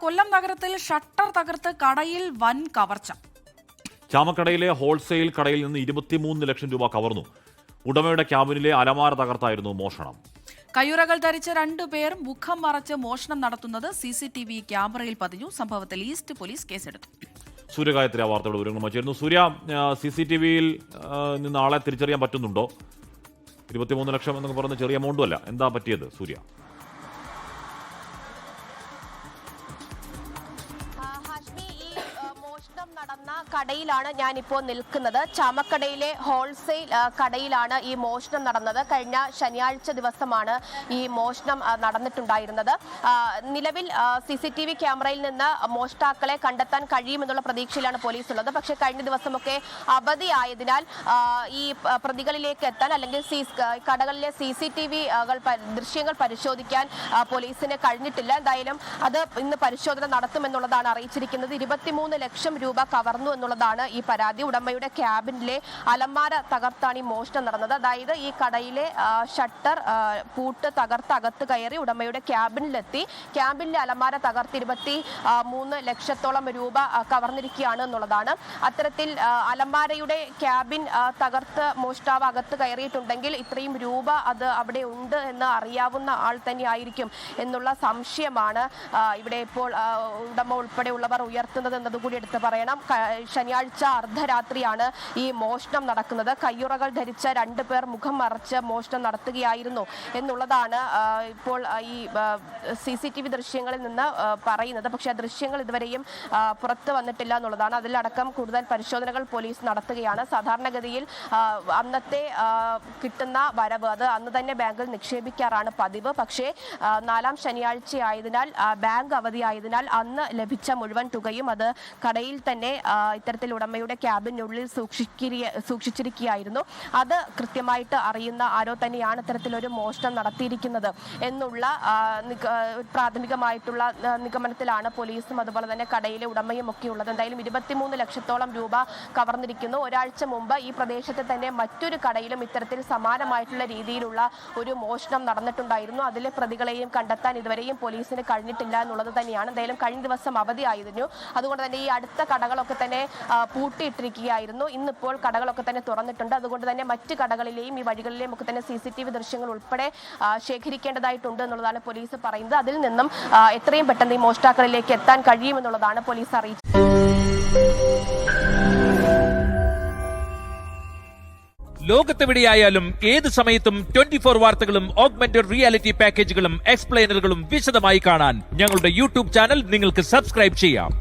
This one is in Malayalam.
കൊല്ലം നഗരത്തിൽ ഷട്ടർ തകർത്ത് കടയിൽ വൻ കവർച്ച. ചാമക്കടയിലെ ഹോൾസെയിൽ കടയിൽ നിന്ന് 23 ലക്ഷം രൂപ കവർന്നു. ഉടമയുടെ ക്യാബിനിലെ അലമാര തകർത്തായിരുന്നു മോഷണം. കയ്യുറകൾ ധരിച്ച 2 പേർ മുഖം മറച്ച് മോഷണം നടത്തുന്നത് CCTV ക്യാമറയിൽ പതിഞ്ഞു. സംഭവത്തിൽ ഈസ്റ്റ് പോലീസ് കേസെടുത്തു. സൂര്യഗായത്രി വാർത്തയുടെ വിവരങ്ങളുമായി ചേരുന്നു. സൂര്യ, CCTVയിൽ നിന്ന് ആളെ തിരിച്ചറിയാൻ പറ്റുന്നുണ്ടോ? 23 ലക്ഷം എന്നൊക്കെ പറഞ്ഞ ചെറിയ എമൗണ്ടും അല്ല. എന്താ പറ്റിയത് സൂര്യ? നടന്ന കടയിലാണ് ഞാനിപ്പോൾ നിൽക്കുന്നത്. ചാമക്കടയിലെ ഹോൾസെയിൽ കടയിലാണ് ഈ മോഷണം നടന്നത്. കഴിഞ്ഞ ശനിയാഴ്ച ദിവസമാണ് ഈ മോഷണം നടന്നിട്ടുണ്ടായിരുന്നത്. നിലവിൽ CCTV ക്യാമറയിൽ നിന്ന് മോഷ്ടാക്കളെ കണ്ടെത്താൻ കഴിയുമെന്നുള്ള പ്രതീക്ഷയിലാണ് പോലീസ് ഉള്ളത്. പക്ഷേ കഴിഞ്ഞ ദിവസമൊക്കെ അവധിയായതിനാൽ ഈ പ്രതികളിലേക്ക് എത്താൻ അല്ലെങ്കിൽ കടകളിലെ CCTV ദൃശ്യങ്ങൾ പരിശോധിക്കാൻ പോലീസിന് കഴിഞ്ഞിട്ടില്ല. എന്തായാലും അത് ഇന്ന് പരിശോധന നടത്തുമെന്നുള്ളതാണ് അറിയിച്ചിരിക്കുന്നത്. 23 ലക്ഷം രൂപ കവർന്നു എന്നുള്ളതാണ് ഈ പരാതി. ഉടമയുടെ ക്യാബിനിലെ അലമാര തകർത്താണ് ഈ മോഷണം നടന്നത്. അതായത് ഈ കടയിലെ ഷട്ടർ പൂട്ട് തകർത്ത് അകത്ത് കയറി ഉടമയുടെ ക്യാബിനിലെത്തി. ക്യാബിനിലെ അലമാര തകർത്ത് 23 ലക്ഷത്തോളം രൂപ കവർന്നിരിക്കുകയാണ് എന്നുള്ളതാണ്. അത്തരത്തിൽ അലമാരയുടെ ക്യാബിൻ തകർത്ത് മോഷ്ടാവ് അകത്ത് കയറിയിട്ടുണ്ടെങ്കിൽ ഇത്രയും രൂപ അത് അവിടെ ഉണ്ട് എന്ന് അറിയാവുന്ന ആൾ തന്നെയായിരിക്കും എന്നുള്ള സംശയമാണ് ഇവിടെ ഇപ്പോൾ ഉടമ ഉൾപ്പെടെയുള്ളവർ ഉയർത്തുന്നത് എന്നതുകൂടി എടുത്ത് പറയണം. ശനിയാഴ്ച അർദ്ധരാത്രിയാണ് ഈ മോഷണം നടക്കുന്നത്. കയ്യുറകൾ ധരിച്ച 2 പേർ മുഖം മറച്ച് മോഷണം നടത്തുകയായിരുന്നു എന്നുള്ളതാണ് ഇപ്പോൾ ഈ CCTV ദൃശ്യങ്ങളിൽ നിന്ന് പറയുന്നത്. പക്ഷേ ആ ദൃശ്യങ്ങൾ ഇതുവരെയും പുറത്ത് വന്നിട്ടില്ല എന്നുള്ളതാണ്. അതിലടക്കം കൂടുതൽ പരിശോധനകൾ പോലീസ് നടത്തുകയാണ്. സാധാരണഗതിയിൽ അന്നത്തെ കിട്ടുന്ന വരവ് അത് അന്ന് തന്നെ ബാങ്കിൽ നിക്ഷേപിക്കാറാണ് പതിവ്. പക്ഷേ 4ാം ശനിയാഴ്ചയായതിനാൽ ബാങ്ക് അവധിയായതിനാൽ അന്ന് ലഭിച്ച മുഴുവൻ തുകയും അത് കടയിൽ തന്നെ ഇത്തരത്തിൽ ഉടമയുടെ ക്യാബിനുള്ളിൽ സൂക്ഷിച്ചിരിക്കുകയായിരുന്നു. അത് കൃത്യമായിട്ട് അറിയുന്ന ആരോ തന്നെയാണ് ഇത്തരത്തിലൊരു മോഷണം നടത്തിയിരിക്കുന്നത് എന്നുള്ള പ്രാഥമികമായിട്ടുള്ള നിഗമനത്തിലാണ് പോലീസും അതുപോലെ തന്നെ കടയിലെ ഉടമയും ഒക്കെ ഉള്ളത്. എന്തായാലും 23 ലക്ഷത്തോളം രൂപ കവർന്നിരിക്കുന്നു. ഒരാഴ്ച മുമ്പ് ഈ പ്രദേശത്ത് തന്നെ മറ്റൊരു കടയിലും ഇത്തരത്തിൽ സമാനമായിട്ടുള്ള രീതിയിലുള്ള ഒരു മോഷണം നടന്നിട്ടുണ്ടായിരുന്നു. അതിലെ പ്രതികളെയും കണ്ടെത്താൻ ഇതുവരെയും പോലീസിന് കഴിഞ്ഞിട്ടില്ല എന്നുള്ളത് തന്നെയാണ്. എന്തായാലും കഴിഞ്ഞ ദിവസം അവധിയായിരുന്നു. അതുകൊണ്ട് തന്നെ ഈ അടുത്ത കടകളൊക്കെ തന്നെ പൂട്ടിയിട്ടിരിക്കുകയായിരുന്നു. ഇന്നിപ്പോൾ കടകളൊക്കെ തന്നെ തുറന്നിട്ടുണ്ട്. അതുകൊണ്ട് തന്നെ മറ്റ് കടകളിലെയും ഈ വഴികളിലെയും ഒക്കെ തന്നെ CCTV ദൃശ്യങ്ങൾ ഉൾപ്പെടെ ശേഖരിക്കേണ്ടതായിട്ടുണ്ട് എന്നുള്ളതാണ് പോലീസ് പറയുന്നത്. അതിൽ നിന്നും എത്രയും പെട്ടെന്ന് ഈ മോഷ്ടാക്കളിലേക്ക് എത്താൻ കഴിയുമെന്നുള്ളതാണ് പോലീസ് അറിയിച്ചത്. ലോകത്തെവിടെയായാലും ഏത് സമയത്തും 24 വാർത്തകളും ഓഗ്മെന്റഡ് റിയാലിറ്റി പാക്കേജുകളും എക്സ്പ്ലെയിനറുകളും വിശദമായി കാണാൻ ഞങ്ങളുടെ YouTube ചാനൽ നിങ്ങൾക്ക് സബ്സ്ക്രൈബ് ചെയ്യാം.